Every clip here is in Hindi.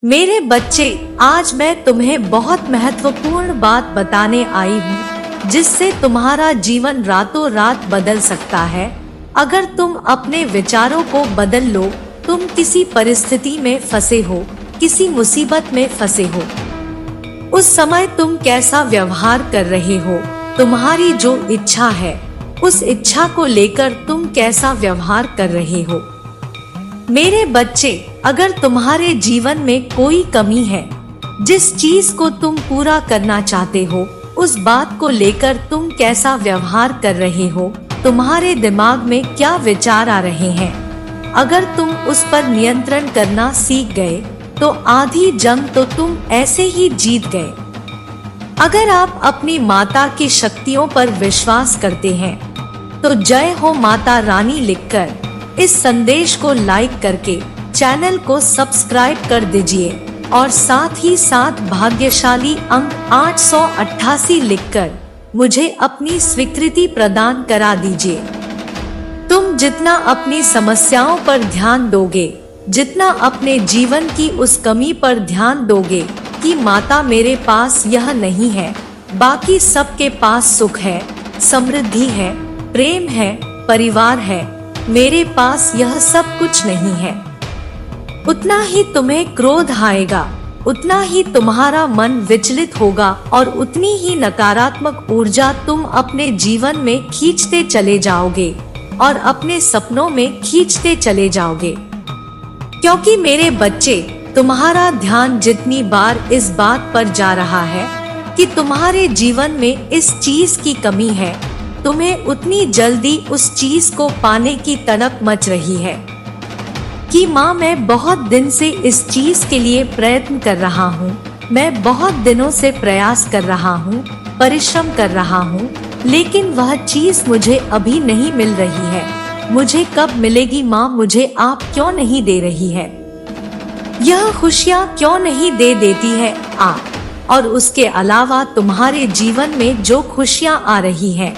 मेरे बच्चे, आज मैं तुम्हें बहुत महत्वपूर्ण बात बताने आई हूँ जिससे तुम्हारा जीवन रातों रात बदल सकता है। अगर तुम अपने विचारों को बदल लो, तुम किसी परिस्थिति में फंसे हो, किसी मुसीबत में फंसे हो, उस समय तुम कैसा व्यवहार कर रहे हो, तुम्हारी जो इच्छा है उस इच्छा को लेकर तुम कैसा व्यवहार कर रहे हो। मेरे बच्चे, अगर तुम्हारे जीवन में कोई कमी है, जिस चीज को तुम पूरा करना चाहते हो, उस बात को लेकर तुम कैसा व्यवहार कर रहे हो, तुम्हारे दिमाग में क्या विचार आ रहे हैं, अगर तुम उस पर नियंत्रण करना सीख गए तो आधी जंग तो तुम ऐसे ही जीत गए। अगर आप अपनी माता की शक्तियों पर विश्वास करते हैं तो जय हो माता रानी लिखकर इस संदेश को लाइक करके चैनल को सब्सक्राइब कर दीजिए और साथ ही साथ भाग्यशाली अंक 888 लिखकर मुझे अपनी स्वीकृति प्रदान करा दीजिए। तुम जितना अपनी समस्याओं पर ध्यान दोगे, जितना अपने जीवन की उस कमी पर ध्यान दोगे कि माता मेरे पास यह नहीं है, बाकी सबके पास सुख है, समृद्धि है, प्रेम है, परिवार है, मेरे पास यह सब कुछ नहीं है, उतना ही तुम्हें क्रोध आएगा, उतना ही तुम्हारा मन विचलित होगा और उतनी ही नकारात्मक ऊर्जा तुम अपने जीवन में खींचते चले जाओगे और अपने सपनों में खींचते चले जाओगे। क्योंकि मेरे बच्चे, तुम्हारा ध्यान जितनी बार इस बात पर जा रहा है कि तुम्हारे जीवन में इस चीज की कमी है, तुम्हें उतनी जल्दी उस चीज को पाने की तड़प मच रही है कि माँ, मैं बहुत दिन से इस चीज के लिए प्रयत्न कर रहा हूँ, मैं बहुत दिनों से प्रयास कर रहा हूँ, परिश्रम कर रहा हूँ, लेकिन वह चीज मुझे अभी नहीं मिल रही है। मुझे कब मिलेगी माँ? मुझे आप क्यों नहीं दे रही है? यह खुशियाँ क्यों नहीं दे देती है आप? और उसके अलावा तुम्हारे जीवन में जो खुशियाँ आ रही हैं,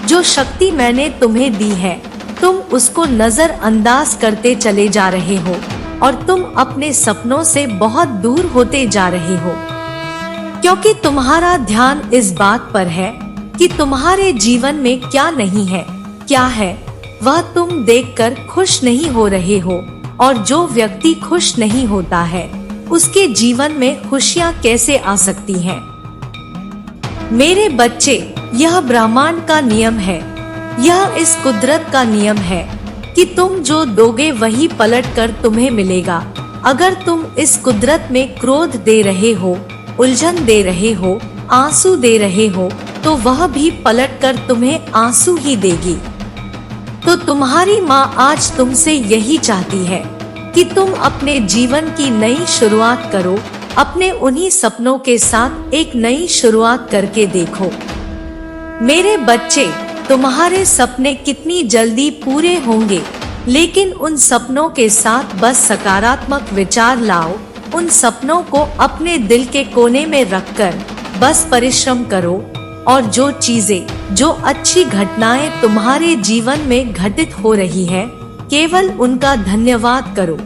जो शक्ति मैंने तुम्हें दी है, तुम उसको नजरअंदाज करते चले जा रहे हो और तुम अपने सपनों से बहुत दूर होते जा रहे हो। क्योंकि तुम्हारा ध्यान इस बात पर है कि तुम्हारे जीवन में क्या नहीं है, क्या है वह तुम देखकर खुश नहीं हो रहे हो, और जो व्यक्ति खुश नहीं होता है उसके जीवन में खुशियाँ कैसे आ सकती हैं? मेरे बच्चे, यह ब्रह्मांड का नियम है, यह इस कुदरत का नियम है कि तुम जो दोगे वही पलट कर तुम्हें मिलेगा। अगर तुम इस कुदरत में क्रोध दे रहे हो, उलझन दे रहे हो, आंसू दे रहे हो, तो वह भी पलट कर तुम्हें आंसू ही देगी। तो तुम्हारी माँ आज तुमसे यही चाहती है कि तुम अपने जीवन की नई शुरुआत करो, अपने उन्हीं सपनों के साथ एक नई शुरुआत करके देखो। मेरे बच्चे, तुम्हारे सपने कितनी जल्दी पूरे होंगे, लेकिन उन सपनों के साथ बस सकारात्मक विचार लाओ, उन सपनों को अपने दिल के कोने में रखकर बस परिश्रम करो और जो चीजें, जो अच्छी घटनाएं तुम्हारे जीवन में घटित हो रही है, केवल उनका धन्यवाद करो।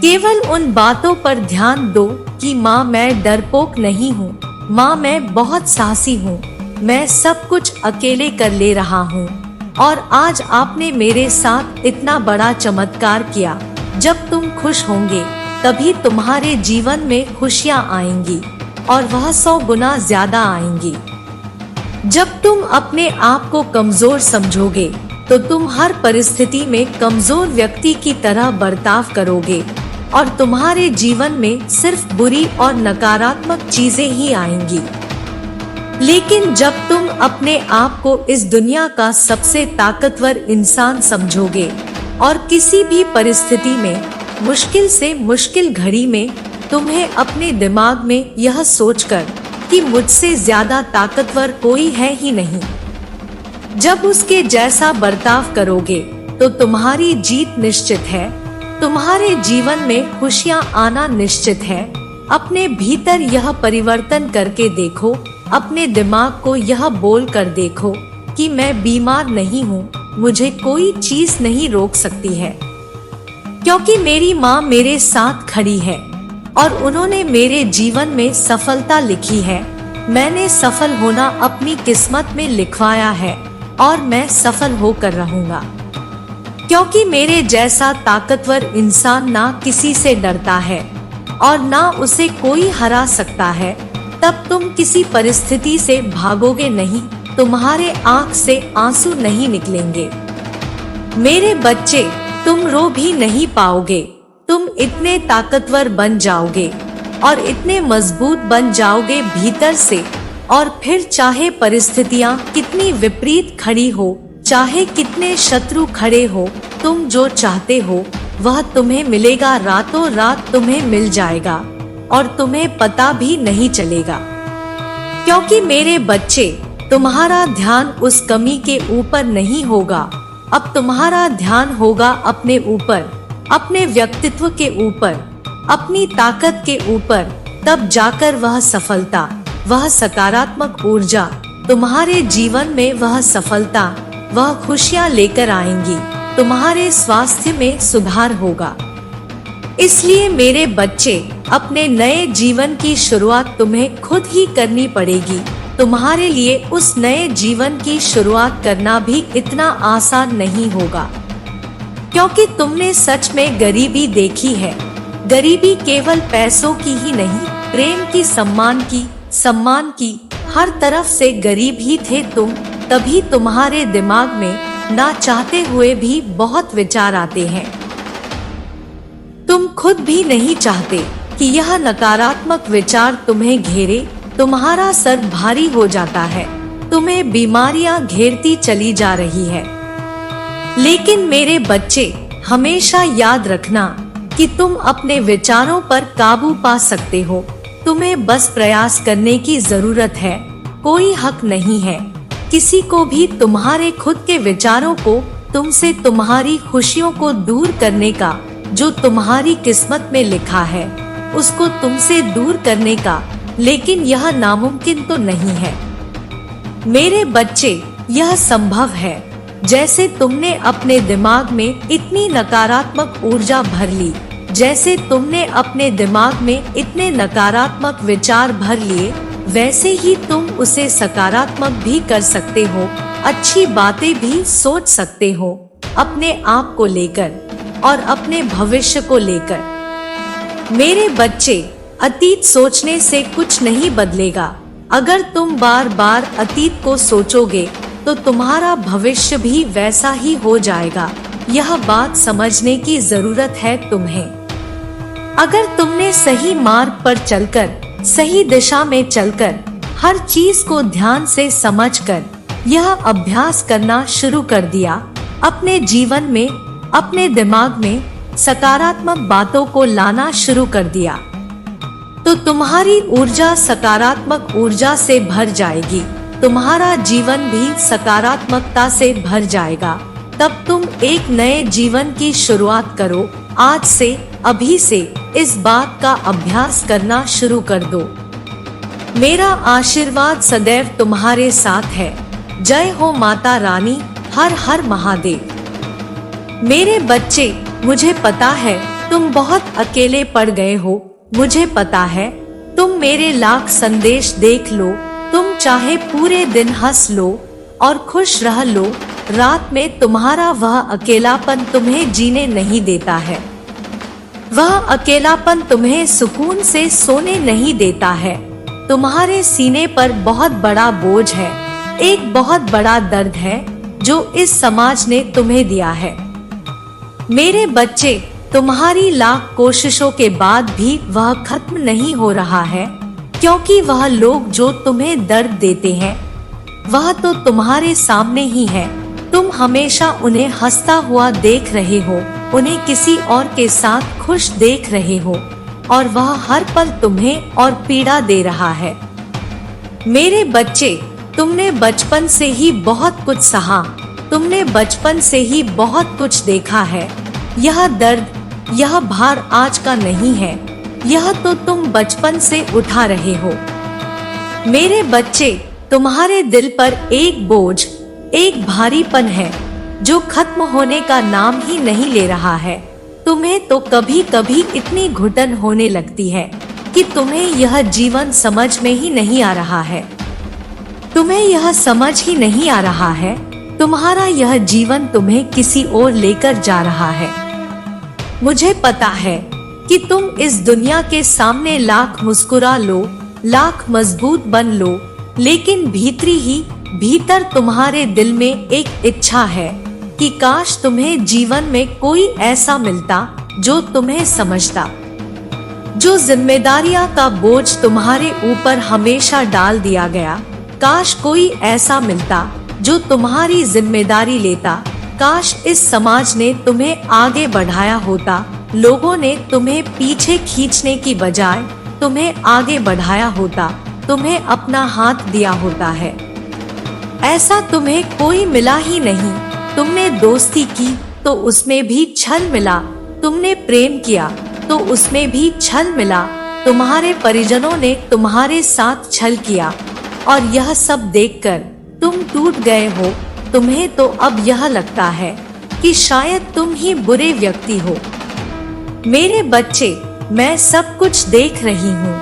केवल उन बातों पर ध्यान दो कि माँ, मैं डरपोक नहीं हूँ, माँ मैं बहुत साहसी हूँ, मैं सब कुछ अकेले कर ले रहा हूँ और आज आपने मेरे साथ इतना बड़ा चमत्कार किया। जब तुम खुश होंगे तभी तुम्हारे जीवन में खुशियाँ आएंगी और वह 100 गुना ज्यादा आएंगी। जब तुम अपने आप को कमजोर समझोगे तो तुम हर परिस्थिति में कमजोर व्यक्ति की तरह बर्ताव करोगे और तुम्हारे जीवन में सिर्फ बुरी और नकारात्मक चीजें ही आएंगी। लेकिन जब तुम अपने आप को इस दुनिया का सबसे ताकतवर इंसान समझोगे और किसी भी परिस्थिति में, मुश्किल से मुश्किल घड़ी में, तुम्हें अपने दिमाग में यह सोचकर कि मुझसे ज्यादा ताकतवर कोई है ही नहीं, जब उसके जैसा बर्ताव करोगे तो तुम्हारी जीत निश्चित है, तुम्हारे जीवन में खुशियाँ आना निश्चित है। अपने भीतर यह परिवर्तन करके देखो, अपने दिमाग को यह बोल कर देखो कि मैं बीमार नहीं हूँ, मुझे कोई चीज नहीं रोक सकती है, क्योंकि मेरी माँ मेरे साथ खड़ी है और उन्होंने मेरे जीवन में सफलता लिखी है। मैंने सफल होना अपनी किस्मत में लिखवाया है और मैं सफल होकर रहूंगा, क्योंकि मेरे जैसा ताकतवर इंसान ना किसी से डरता है और ना उसे कोई हरा सकता है। तब तुम किसी परिस्थिति से भागोगे नहीं, तुम्हारे आंख से आंसू नहीं निकलेंगे। मेरे बच्चे, तुम रो भी नहीं पाओगे। तुम इतने ताकतवर बन जाओगे और इतने मजबूत बन जाओगे भीतर से, और फिर चाहे परिस्थितियां कितनी विपरीत खड़ी हो, चाहे कितने शत्रु खड़े हो, तुम जो चाहते हो वह तुम्हें मिलेगा। रातों रात तुम्हें मिल जाएगा और तुम्हें पता भी नहीं चलेगा, क्योंकि मेरे बच्चे, तुम्हारा ध्यान उस कमी के ऊपर नहीं होगा। अब तुम्हारा ध्यान होगा अपने ऊपर, अपने व्यक्तित्व के ऊपर, अपनी ताकत के ऊपर। तब जाकर वह सफलता, वह सकारात्मक ऊर्जा तुम्हारे जीवन में, वह सफलता, वह खुशियां लेकर आएंगी। तुम्हारे स्वास्थ्य में सुधार होगा। इसलिए मेरे बच्चे, अपने नए जीवन की शुरुआत तुम्हें खुद ही करनी पड़ेगी। तुम्हारे लिए उस नए जीवन की शुरुआत करना भी इतना आसान नहीं होगा, क्योंकि तुमने सच में गरीबी देखी है। गरीबी केवल पैसों की ही नहीं, प्रेम की, सम्मान की, हर तरफ से गरीब ही थे तुम। तभी तुम्हारे दिमाग में ना चाहते हुए भी बहुत विचार आते हैं। तुम खुद भी नहीं चाहते कि यह नकारात्मक विचार तुम्हें घेरे। तुम्हारा सर भारी हो जाता है, तुम्हें बीमारियां घेरती चली जा रही है। लेकिन मेरे बच्चे, हमेशा याद रखना कि तुम अपने विचारों पर काबू पा सकते हो। तुम्हें बस प्रयास करने की जरूरत है। कोई हक नहीं है किसी को भी तुम्हारे खुद के विचारों को, तुमसे तुम्हारी खुशियों को दूर करने का। जो तुम्हारी किस्मत में लिखा है उसको तुमसे दूर करने का, लेकिन यह नामुमकिन तो नहीं है। मेरे बच्चे, यह संभव है। जैसे तुमने अपने दिमाग में इतनी नकारात्मक ऊर्जा भर ली, जैसे तुमने अपने दिमाग में इतने नकारात्मक विचार भर लिए, वैसे ही तुम उसे सकारात्मक भी कर सकते हो। अच्छी बातें भी सोच सकते हो, अपने आप को लेकर और अपने भविष्य को लेकर। मेरे बच्चे, अतीत सोचने से कुछ नहीं बदलेगा। अगर तुम बार बार अतीत को सोचोगे तो तुम्हारा भविष्य भी वैसा ही हो जाएगा। यह बात समझने की जरूरत है तुम्हें। अगर तुमने सही मार्ग पर चलकर, सही दिशा में चलकर, हर चीज को ध्यान से समझकर यह अभ्यास करना शुरू कर दिया, अपने जीवन में, अपने दिमाग में सकारात्मक बातों को लाना शुरू कर दिया, तो तुम्हारी ऊर्जा सकारात्मक ऊर्जा से भर जाएगी। तुम्हारा जीवन भी सकारात्मकता से भर जाएगा। तब तुम एक नए जीवन की शुरुआत करो। आज से, अभी से इस बात का अभ्यास करना शुरू कर दो। मेरा आशीर्वाद सदैव तुम्हारे साथ है। जय हो माता रानी। हर हर महादेव। मेरे बच्चे, मुझे पता है तुम बहुत अकेले पड़ गए हो। मुझे पता है। तुम मेरे लाख संदेश देख लो, तुम चाहे पूरे दिन हंस लो और खुश रह लो, रात में तुम्हारा वह अकेलापन तुम्हें जीने नहीं देता है। वह अकेलापन तुम्हें सुकून से सोने नहीं देता है। तुम्हारे सीने पर बहुत बड़ा बोझ है, एक बहुत बड़ा दर्द है जो इस समाज ने तुम्हें दिया है। मेरे बच्चे, तुम्हारी लाख कोशिशों के बाद भी वह खत्म नहीं हो रहा है, क्योंकि वह लोग जो तुम्हें दर्द देते हैं वह तो तुम्हारे सामने ही है। तुम हमेशा उन्हें हंसता हुआ देख रहे हो, उन्हें किसी और के साथ खुश देख रहे हो, और वह हर पल तुम्हें और पीड़ा दे रहा है। मेरे बच्चे, तुमने बचपन से ही बहुत कुछ सहा, तुमने बचपन से ही बहुत कुछ देखा है। यह दर्द, यह भार आज का नहीं है, यह तो तुम बचपन से उठा रहे हो। मेरे बच्चे, तुम्हारे दिल पर एक बोझ, एक भारीपन है जो खत्म होने का नाम ही नहीं ले रहा है। तुम्हें तो कभी कभी इतनी घुटन होने लगती है कि तुम्हें यह जीवन समझ में ही नहीं आ रहा है। तुम्हें यह समझ ही नहीं आ रहा है तुम्हारा यह जीवन तुम्हें किसी और लेकर जा रहा है। मुझे पता है कि तुम इस दुनिया के सामने लाख मुस्कुरा लो, लाख मजबूत बन लो, लेकिन भीतर तुम्हारे दिल में एक इच्छा है कि काश तुम्हें जीवन में कोई ऐसा मिलता जो तुम्हें समझता, जो जिम्मेदारियां का बोझ तुम्हारे ऊपर हमेशा डाल दिया गया। काश कोई ऐसा मिलता जो तुम्हारी जिम्मेदारी लेता। काश इस समाज ने तुम्हें आगे बढ़ाया होता, लोगों ने तुम्हें पीछे खींचने की बजाय तुम्हें आगे बढ़ाया होता, तुम्हें अपना हाथ दिया होता है। ऐसा तुम्हें कोई मिला ही नहीं। तुमने दोस्ती की तो उसमें भी छल मिला, तुमने प्रेम किया तो उसमें भी छल मिला, तुम्हारे परिजनों ने तुम्हारे साथ छल किया और यह सब देखकर तुम टूट गए हो। तुम्हें तो अब यह लगता है कि शायद तुम ही बुरे व्यक्ति हो। मेरे बच्चे, मैं सब कुछ देख रही हूँ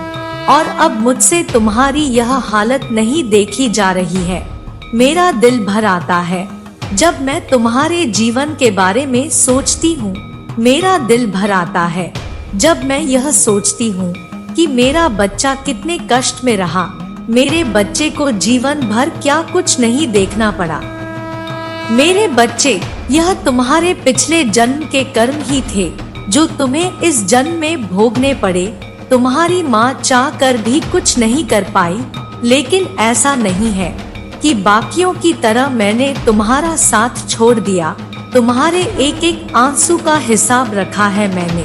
और अब मुझसे तुम्हारी यह हालत नहीं देखी जा रही है। मेरा दिल भर आता है जब मैं तुम्हारे जीवन के बारे में सोचती हूँ। मेरा दिल भर आता है जब मैं यह सोचती हूँ कि मेरा बच्चा कितने कष्ट में रहा। मेरे बच्चे को जीवन भर क्या कुछ नहीं देखना पड़ा। मेरे बच्चे, यह तुम्हारे पिछले जन्म के कर्म ही थे जो तुम्हें इस जन्म में भोगने पड़े। तुम्हारी माँ चाह कर भी कुछ नहीं कर पाई, लेकिन ऐसा नहीं है कि बाकियों की तरह मैंने तुम्हारा साथ छोड़ दिया। तुम्हारे एक एक आंसू का हिसाब रखा है मैंने।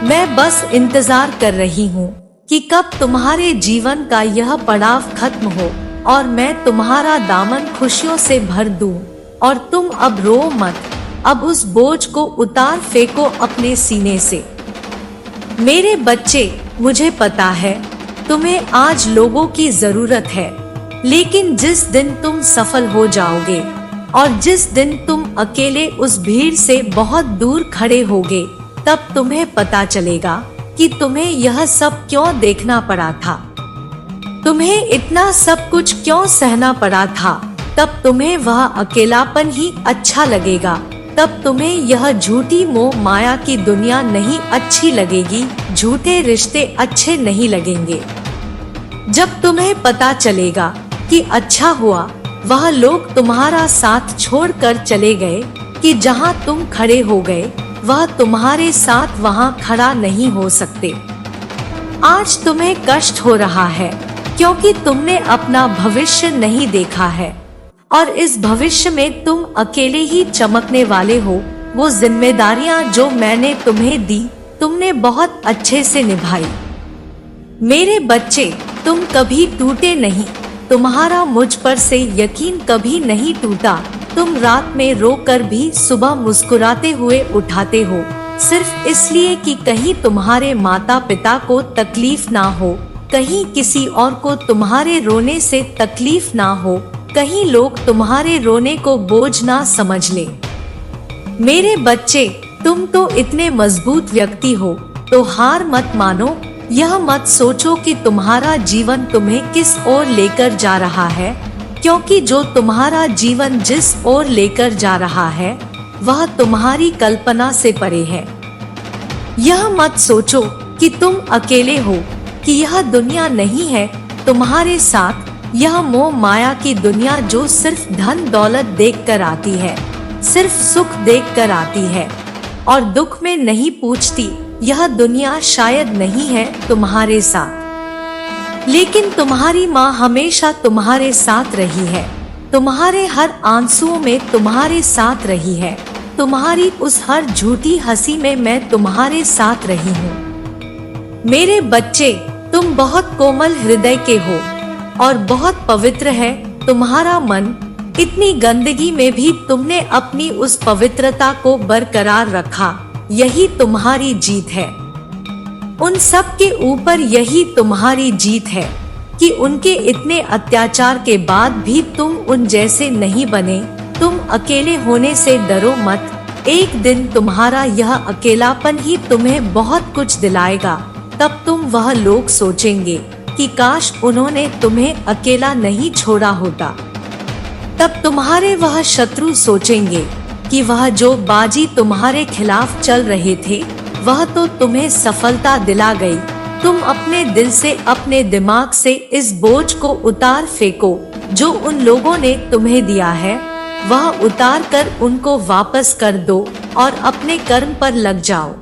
मैं बस इंतजार कर रही हूँ कि कब तुम्हारे जीवन का यह पड़ाव खत्म हो और मैं तुम्हारा दामन खुशियों से भर दूं और तुम अब रो मत। अब उस बोझ को उतार फेंको अपने सीने से। मेरे बच्चे, मुझे पता है तुम्हें आज लोगों की जरूरत है, लेकिन जिस दिन तुम सफल हो जाओगे और जिस दिन तुम अकेले उस भीड़ से बहुत दूर खड़े होगे, तब तुम्हें पता चलेगा कि तुम्हें यह सब क्यों देखना पड़ा था, तुम्हें इतना सब कुछ क्यों सहना पड़ा था। तब तुम्हें वह अकेलापन ही अच्छा लगेगा। तब तुम्हें यह झूठी मोह माया की दुनिया नहीं अच्छी लगेगी, झूठे रिश्ते अच्छे नहीं लगेंगे। जब तुम्हें पता चलेगा कि अच्छा हुआ वह लोग तुम्हारा साथ छोड़कर चले गए, कि जहां तुम खड़े हो गए वह तुम्हारे साथ वहां खड़ा नहीं हो सकते। आज तुम्हें कष्ट हो रहा है क्योंकि तुमने अपना भविष्य नहीं देखा है और इस भविष्य में तुम अकेले ही चमकने वाले हो। वो जिम्मेदारियां जो मैंने तुम्हें दी, तुमने बहुत अच्छे से निभाई। मेरे बच्चे, तुम कभी टूटे नहीं। तुम्हारा मुझ पर से यकीन कभी नहीं टूटा। तुम रात में रोकर भी सुबह मुस्कुराते हुए उठाते हो, सिर्फ इसलिए कि कहीं तुम्हारे माता पिता को तकलीफ ना हो, कहीं किसी और को तुम्हारे रोने से तकलीफ ना हो, कहीं लोग तुम्हारे रोने को बोझ ना समझ ले। मेरे बच्चे, तुम तो इतने मजबूत व्यक्ति हो, तो हार मत मानो। यह मत सोचो कि तुम्हारा जीवन तुम्हें किस ओर लेकर जा रहा है, क्योंकि जो तुम्हारा जीवन जिस ओर लेकर जा रहा है वह तुम्हारी कल्पना से परे है। यह मत सोचो कि तुम अकेले हो, कि यह दुनिया नहीं है तुम्हारे साथ। यह मोह माया की दुनिया जो सिर्फ धन दौलत देखकर आती है, सिर्फ सुख देखकर आती है और दुख में नहीं पूछती, यह दुनिया शायद नहीं है तुम्हारे साथ। लेकिन तुम्हारी माँ हमेशा तुम्हारे साथ रही है, तुम्हारे हर आंसुओं में तुम्हारे साथ रही है, तुम्हारी उस हर झूठी हंसी में मैं तुम्हारे साथ रही हूँ। मेरे बच्चे, तुम बहुत कोमल हृदय के हो और बहुत पवित्र है तुम्हारा मन। इतनी गंदगी में भी तुमने अपनी उस पवित्रता को बरकरार रखा, यही तुम्हारी जीत है। उन सब के ऊपर यही तुम्हारी जीत है कि उनके इतने अत्याचार के बाद भी तुम उन जैसे नहीं बने। तुम अकेले होने से डरो मत, एक दिन तुम्हारा यह अकेलापन ही तुम्हें बहुत कुछ दिलाएगा। तब तुम वह लोग सोचेंगे कि काश उन्होंने तुम्हें अकेला नहीं छोड़ा होता। तब तुम्हारे वह शत्रु सोचेंगे कि वह जो बाजी तुम्हारे खिलाफ चल रहे थे वह तो तुम्हें सफलता दिला गई। तुम अपने दिल से, अपने दिमाग से इस बोझ को उतार फेंको जो उन लोगों ने तुम्हें दिया है। वह उतार कर उनको वापस कर दो और अपने कर्म पर लग जाओ।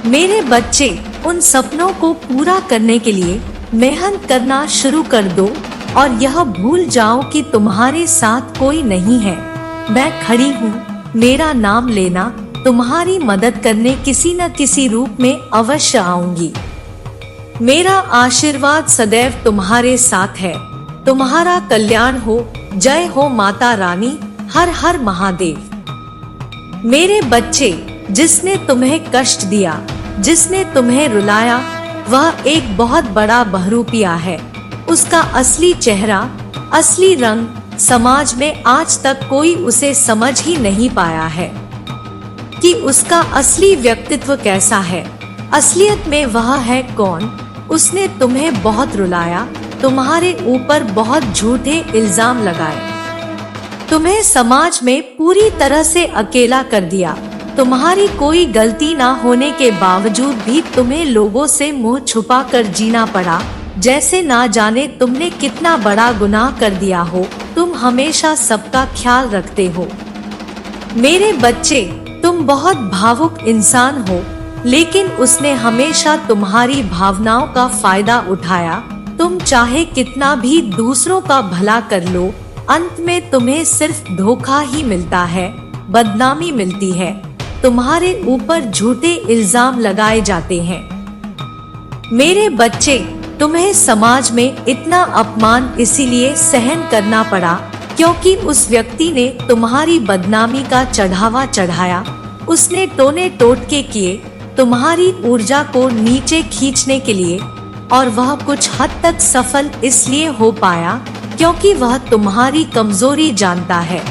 मेरे बच्चे, उन सपनों को पूरा करने के लिए मेहनत करना शुरू कर दो और यह भूल जाओ कि तुम्हारे साथ कोई नहीं है। मैं खड़ी हूँ, मेरा नाम लेना, तुम्हारी मदद करने किसी न किसी रूप में अवश्य आऊंगी। मेरा आशीर्वाद सदैव तुम्हारे साथ है। तुम्हारा कल्याण हो। जय हो माता रानी। हर हर महादेव। मेरे बच्चे, जिसने तुम्हें कष्ट दिया, जिसने तुम्हें रुलाया, वह एक बहुत बड़ा बहरूपिया है। उसका असली चेहरा, असली रंग समाज में आज तक कोई उसे समझ ही नहीं पाया है कि उसका असली व्यक्तित्व कैसा है। असलियत में वह है कौन? उसने तुम्हें बहुत रुलाया, तुम्हारे ऊपर बहुत झूठे इल्जाम लगाए, तुम्हें समाज में पूरी तरह से अकेला कर दिया। तुम्हारी कोई गलती ना होने के बावजूद भी तुम्हें लोगों से मुंह छुपा कर जीना पड़ा, जैसे ना जाने तुमने कितना बड़ा गुनाह कर दिया हो। तुम हमेशा सबका ख्याल रखते हो। मेरे बच्चे, तुम बहुत भावुक इंसान हो, लेकिन उसने हमेशा तुम्हारी भावनाओं का फायदा उठाया। तुम चाहे कितना भी दूसरों का भला कर लो, अंत में तुम्हें सिर्फ धोखा ही मिलता है, बदनामी मिलती है। तुम्हारे ऊपर झूठे इल्जाम लगाए जाते हैं। मेरे बच्चे, तुम्हें समाज में इतना अपमान इसीलिए सहन करना पड़ा क्योंकि उस व्यक्ति ने तुम्हारी बदनामी का चढ़ावा चढ़ाया। उसने टोने टोटके किए तुम्हारी ऊर्जा को नीचे खींचने के लिए, और वह कुछ हद तक सफल इसलिए हो पाया क्योंकि वह तुम्हारी कमजोरी जानता है।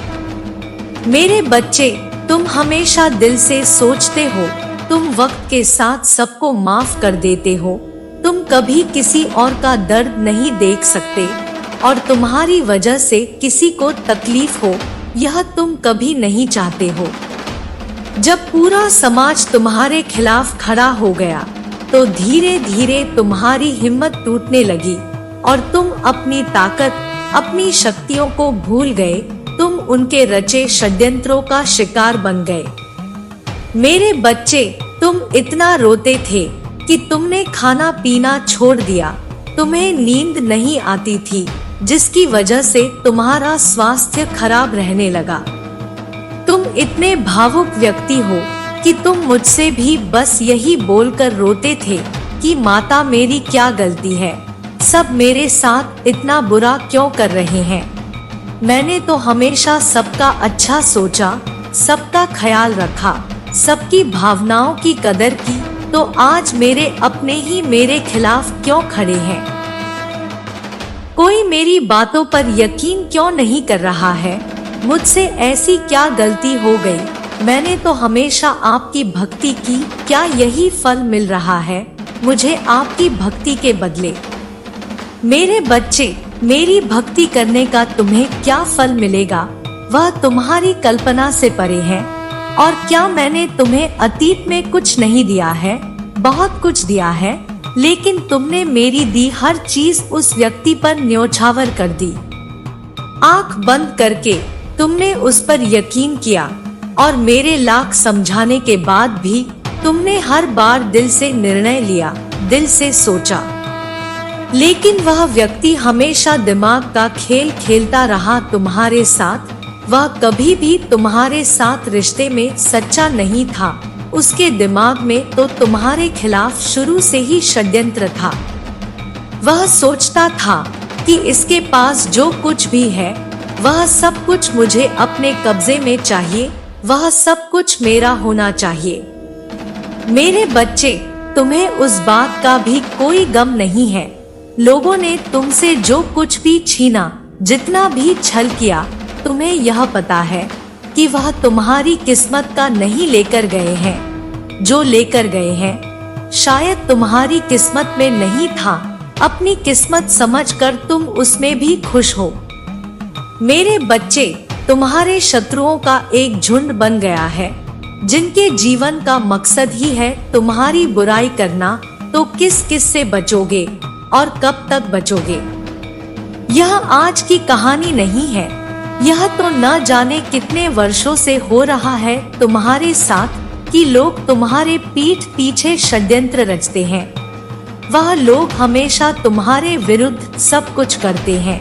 मेरे बच्चे, तुम हमेशा दिल से सोचते हो, तुम वक्त के साथ सबको माफ कर देते हो। तुम कभी किसी और का दर्द नहीं देख सकते और तुम्हारी वजह से किसी को तकलीफ हो, यह तुम कभी नहीं चाहते हो। जब पूरा समाज तुम्हारे खिलाफ खड़ा हो गया तो धीरे धीरे तुम्हारी हिम्मत टूटने लगी और तुम अपनी ताकत, अपनी शक्तियों को भूल गए। तुम उनके रचे षड्यंत्रों का शिकार बन गए। मेरे बच्चे, तुम इतना रोते थे कि तुमने खाना पीना छोड़ दिया। तुम्हें नींद नहीं आती थी, जिसकी वजह से तुम्हारा स्वास्थ्य खराब रहने लगा। तुम इतने भावुक व्यक्ति हो कि तुम मुझसे भी बस यही बोलकर रोते थे कि माता, मेरी क्या गलती है, सब मेरे साथ इतना बुरा क्यों कर रहे हैं। मैंने तो हमेशा सबका अच्छा सोचा, सबका ख्याल रखा, सबकी भावनाओं की कदर की, तो आज मेरे अपने ही मेरे खिलाफ क्यों खड़े हैं? कोई मेरी बातों पर यकीन क्यों नहीं कर रहा है? मुझसे ऐसी क्या गलती हो गई? मैंने तो हमेशा आपकी भक्ति की, क्या यही फल मिल रहा है मुझे आपकी भक्ति के बदले? मेरे बच्चे, मेरी भक्ति करने का तुम्हें क्या फल मिलेगा, वह तुम्हारी कल्पना से परे है। और क्या मैंने तुम्हें अतीत में कुछ नहीं दिया है? बहुत कुछ दिया है, लेकिन तुमने मेरी दी हर चीज उस व्यक्ति पर न्योछावर कर दी। आंख बंद करके तुमने उस पर यकीन किया और मेरे लाख समझाने के बाद भी तुमने हर बार दिल से निर्णय लिया, दिल से सोचा, लेकिन वह व्यक्ति हमेशा दिमाग का खेल खेलता रहा तुम्हारे साथ। वह कभी भी तुम्हारे साथ रिश्ते में सच्चा नहीं था। उसके दिमाग में तो तुम्हारे खिलाफ शुरू से ही षड्यंत्र था। वह सोचता था कि इसके पास जो कुछ भी है वह सब कुछ मुझे अपने कब्जे में चाहिए, वह सब कुछ मेरा होना चाहिए। मेरे बच्चे, तुम्हें उस बात का भी कोई गम नहीं है। लोगों ने तुमसे जो कुछ भी छीना, जितना भी छल किया, तुम्हें यह पता है कि वह तुम्हारी किस्मत का नहीं लेकर गए हैं। जो लेकर गए हैं शायद तुम्हारी किस्मत में नहीं था। अपनी किस्मत समझकर तुम उसमें भी खुश हो। मेरे बच्चे, तुम्हारे शत्रुओं का एक झुंड बन गया है, जिनके जीवन का मकसद ही है तुम्हारी बुराई करना। तो किस किस से बचोगे और कब तक बचोगे? यह आज की कहानी नहीं है। यह तो न जाने कितने वर्षों से हो रहा है तुम्हारे साथ कि लोग तुम्हारे पीठ पीछे षड्यंत्र रचते हैं। वह लोग हमेशा तुम्हारे विरुद्ध सब कुछ करते हैं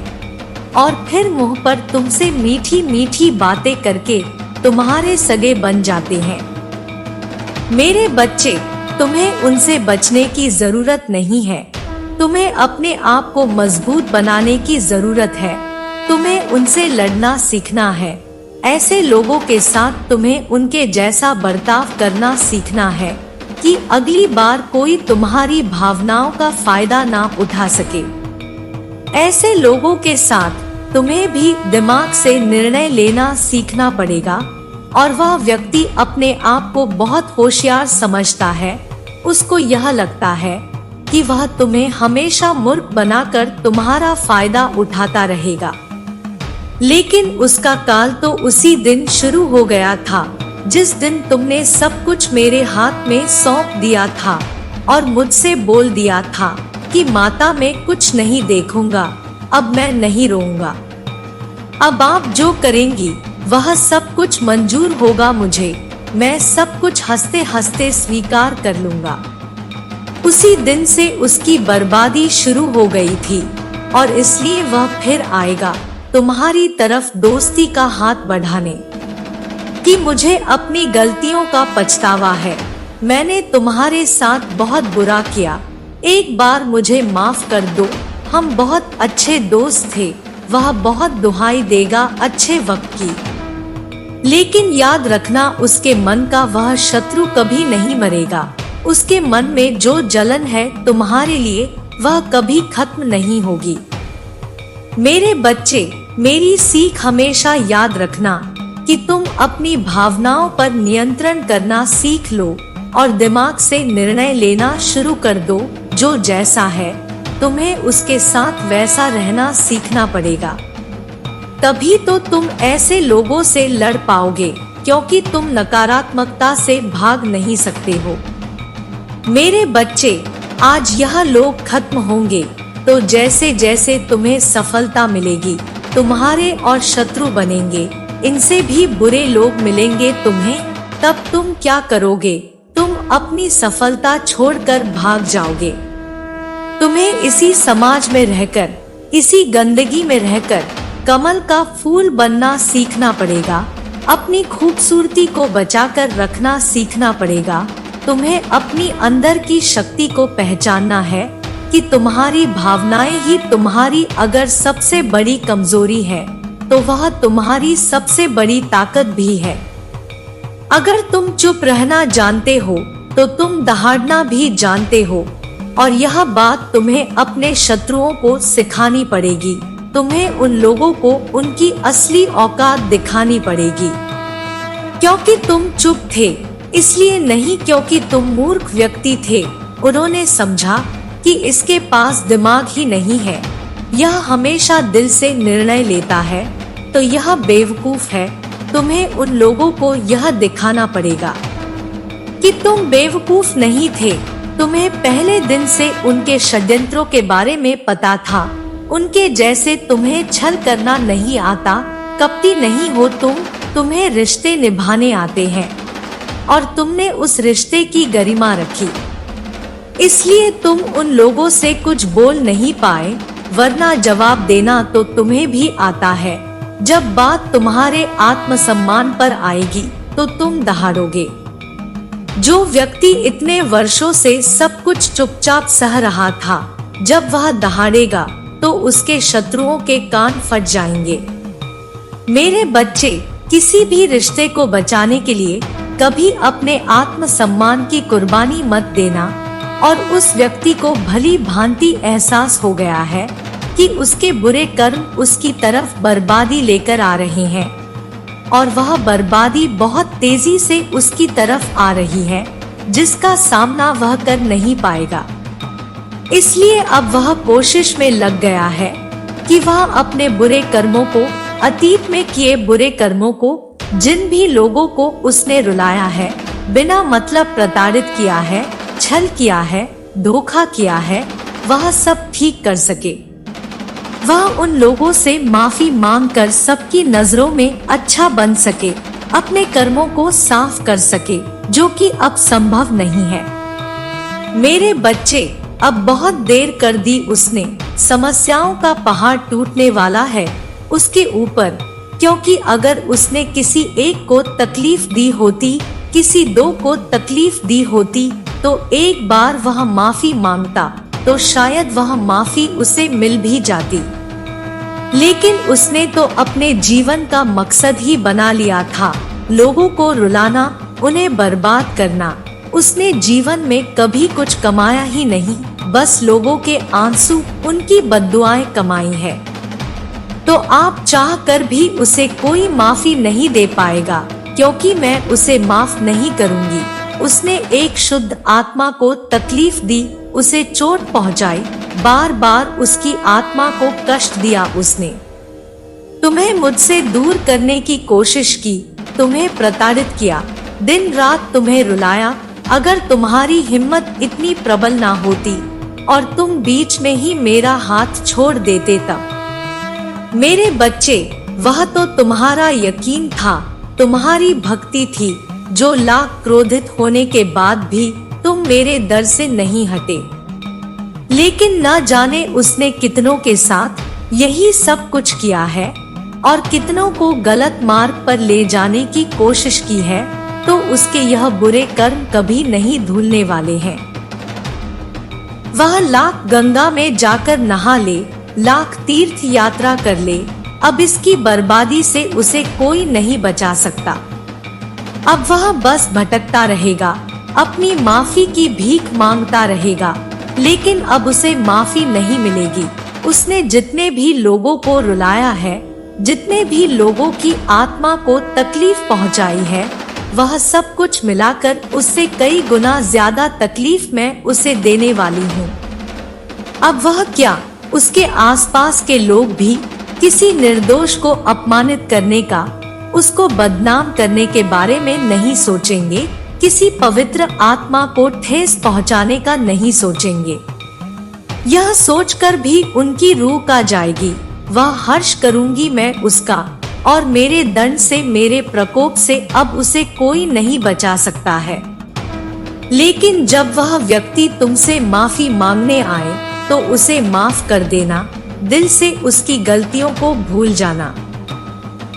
और फिर मुंह पर तुमसे मीठी मीठी बातें करके तुम्हारे सगे बन जाते हैं। मेरे बच्चे, तुम्हें उनसे बचने की जरूरत नहीं है। तुम्हें अपने आप को मजबूत बनाने की जरूरत है। तुम्हें उनसे लड़ना सीखना है। ऐसे लोगों के साथ तुम्हें उनके जैसा बर्ताव करना सीखना है कि अगली बार कोई तुम्हारी भावनाओं का फायदा ना उठा सके। ऐसे लोगों के साथ तुम्हें भी दिमाग से निर्णय लेना सीखना पड़ेगा। और वह व्यक्ति अपने आप को बहुत होशियार समझता है। उसको यह लगता है कि वह तुम्हें हमेशा मूर्ख बनाकर तुम्हारा फायदा उठाता रहेगा। लेकिन उसका काल तो उसी दिन शुरू हो गया था जिस दिन तुमने सब कुछ मेरे हाथ में सौंप दिया था और मुझसे बोल दिया था कि माता, मैं कुछ नहीं देखूंगा, अब मैं नहीं रोऊंगा। अब आप जो करेंगी वह सब कुछ मंजूर होगा मुझे। मैं सब कुछ हंसते हंसते स्वीकार कर लूंगा। उसी दिन से उसकी बर्बादी शुरू हो गई थी और इसलिए वह फिर आएगा तुम्हारी तरफ दोस्ती का हाथ बढ़ाने कि मुझे अपनी गलतियों का पछतावा है। मैंने तुम्हारे साथ बहुत बुरा किया। एक बार मुझे माफ कर दो। हम बहुत अच्छे दोस्त थे। वह बहुत दुहाई देगा अच्छे वक्त की। लेकिन याद रखना, उसके मन का वह शत्रु कभी नहीं मरेगा। उसके मन में जो जलन है तुम्हारे लिए वह कभी खत्म नहीं होगी। मेरे बच्चे, मेरी सीख हमेशा याद रखना कि तुम अपनी भावनाओं पर नियंत्रण करना सीख लो और दिमाग से निर्णय लेना शुरू कर दो। जो जैसा है तुम्हें उसके साथ वैसा रहना सीखना पड़ेगा। तभी तो तुम ऐसे लोगों से लड़ पाओगे, क्योंकि तुम नकारात्मकता से भाग नहीं सकते हो। मेरे बच्चे, आज यह लोग खत्म होंगे तो जैसे जैसे तुम्हें सफलता मिलेगी तुम्हारे और शत्रु बनेंगे। इनसे भी बुरे लोग मिलेंगे तुम्हें। तब तुम क्या करोगे? तुम अपनी सफलता छोड़कर भाग जाओगे। तुम्हें इसी समाज में रहकर, इसी गंदगी में रहकर कमल का फूल बनना सीखना पड़ेगा। अपनी खूबसूरती को बचाकर रखना सीखना पड़ेगा। तुम्हें अपनी अंदर की शक्ति को पहचानना है कि तुम्हारी भावनाएं ही तुम्हारी अगर सबसे बड़ी कमजोरी है तो वह तुम्हारी सबसे बड़ी ताकत भी है। अगर तुम चुप रहना जानते हो तो तुम दहाड़ना भी जानते हो। और यह बात तुम्हें अपने शत्रुओं को सिखानी पड़ेगी। तुम्हें उन लोगों को उनकी असली औकात दिखानी पड़ेगी। क्योंकि तुम चुप थे, इसलिए नहीं क्योंकि तुम मूर्ख व्यक्ति थे। उन्होंने समझा कि इसके पास दिमाग ही नहीं है, यह हमेशा दिल से निर्णय लेता है, तो यह बेवकूफ है। तुम्हें उन लोगों को यह दिखाना पड़ेगा कि तुम बेवकूफ नहीं थे। तुम्हें पहले दिन से उनके षड्यंत्रों के बारे में पता था। उनके जैसे तुम्हें छल करना नहीं आता। कपटी नहीं हो तुम। तुम्हें रिश्ते निभाने आते हैं और तुमने उस रिश्ते की गरिमा रखी, इसलिए तुम उन लोगों से कुछ बोल नहीं पाए। वरना जवाब देना तो तुम्हें भी आता है। जब बात तुम्हारे आत्मसम्मान पर आएगी तो तुम दहाड़ोगे। जो व्यक्ति इतने वर्षों से सब कुछ चुपचाप सह रहा था, जब वह दहाड़ेगा तो उसके शत्रुओं के कान फट जाएंगे। मेरे बच्चे, किसी भी रिश्ते को बचाने के लिए कभी अपने आत्मसम्मान की कुर्बानी मत देना। और उस व्यक्ति को भली भांति एहसास हो गया है कि उसके बुरे कर्म उसकी तरफ बर्बादी लेकर आ रहे हैं। और वह बर्बादी बहुत तेजी से उसकी तरफ आ रही है, जिसका सामना वह कर नहीं पाएगा। इसलिए अब वह कोशिश में लग गया है कि वह अपने बुरे कर्मों को, अतीत में किए बुरे कर्मों को, जिन भी लोगों को उसने रुलाया है, बिना मतलब प्रताड़ित किया है, छल किया है, धोखा किया है, वह सब ठीक कर सके। वह उन लोगों से माफी मांगकर सबकी नजरों में अच्छा बन सके, अपने कर्मों को साफ कर सके, जो कि अब संभव नहीं है। मेरे बच्चे, अब बहुत देर कर दी उसने। समस्याओं का पहाड़ टूटने वाला है उसके ऊपर, क्योंकि अगर उसने किसी एक को तकलीफ दी होती, किसी दो को तकलीफ दी होती, तो एक बार वह माफी मांगता तो शायद वह माफी उसे मिल भी जाती। लेकिन उसने तो अपने जीवन का मकसद ही बना लिया था लोगों को रुलाना, उन्हें बर्बाद करना। उसने जीवन में कभी कुछ कमाया ही नहीं, बस लोगों के आंसू, उनकी बद्दुआएं कमाई है। तो आप चाह कर भी उसे कोई माफी नहीं दे पाएगा, क्योंकि मैं उसे माफ नहीं करूंगी। उसने एक शुद्ध आत्मा को तकलीफ दी, उसे चोट पहुंचाई, बार बार उसकी आत्मा को कष्ट दिया उसने। तुम्हें मुझसे दूर करने की कोशिश की, तुम्हें प्रताड़ित किया, दिन रात तुम्हें रुलाया। अगर तुम्हारी हिम्मत इतनी प्रबल ना होती और तुम बीच में ही मेरा हाथ छोड़ देते तब। मेरे बच्चे, वह तो तुम्हारा यकीन था, तुम्हारी भक्ति थी, जो लाख क्रोधित होने के बाद भी तुम मेरे दर से नहीं हटे। लेकिन न जाने उसने कितनों के साथ यही सब कुछ किया है और कितनों को गलत मार्ग पर ले जाने की कोशिश की है, तो उसके यह बुरे कर्म कभी नहीं धुलने वाले हैं। वह लाख गंगा में जाकर नहा ले, लाख तीर्थ यात्रा कर ले, अब इसकी बर्बादी से उसे कोई नहीं बचा सकता। अब वह बस भटकता रहेगा, अपनी माफी की भीख मांगता रहेगा, लेकिन अब उसे माफी नहीं मिलेगी। उसने जितने भी लोगों को रुलाया है, जितने भी लोगों की आत्मा को तकलीफ पहुंचाई है, वह सब कुछ मिलाकर उससे कई गुना ज्यादा तकलीफ मैं उसे देने वाली हूँ। अब वह क्या, उसके आसपास के लोग भी किसी निर्दोष को अपमानित करने का, उसको बदनाम करने के बारे में नहीं सोचेंगे, किसी पवित्र आत्मा को ठेस पहुंचाने का नहीं सोचेंगे। यह सोचकर भी उनकी रूह का जाएगी, वह हर्ष करूंगी मैं उसका, और मेरे दंड से, मेरे प्रकोप से अब उसे कोई नहीं बचा सकता है। लेकिन जब वह व्यक्ति तुमसे माफी मांगने आए, तो उसे माफ कर देना, दिल से उसकी गलतियों को भूल जाना।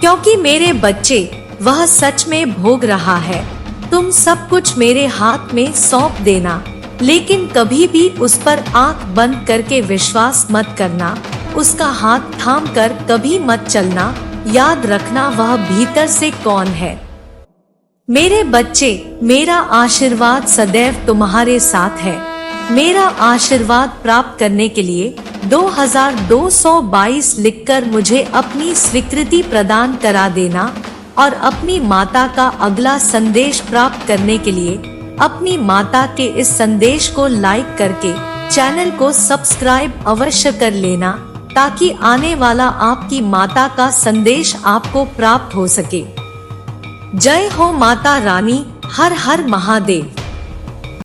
क्योंकि मेरे बच्चे, वह सच में भोग रहा है। तुम सब कुछ मेरे हाथ में सौंप देना, लेकिन कभी भी उस पर आंख बंद करके विश्वास मत करना, उसका हाथ थाम कर कभी मत चलना। याद रखना वह भीतर से कौन है। मेरे बच्चे, मेरा आशीर्वाद सदैव तुम्हारे साथ है। मेरा आशीर्वाद प्राप्त करने के लिए 2222 लिखकर मुझे अपनी स्वीकृति प्रदान करा देना, और अपनी माता का अगला संदेश प्राप्त करने के लिए अपनी माता के इस संदेश को लाइक करके चैनल को सब्सक्राइब अवश्य कर लेना, ताकि आने वाला आपकी माता का संदेश आपको प्राप्त हो सके। जय हो माता रानी, हर हर महादेव।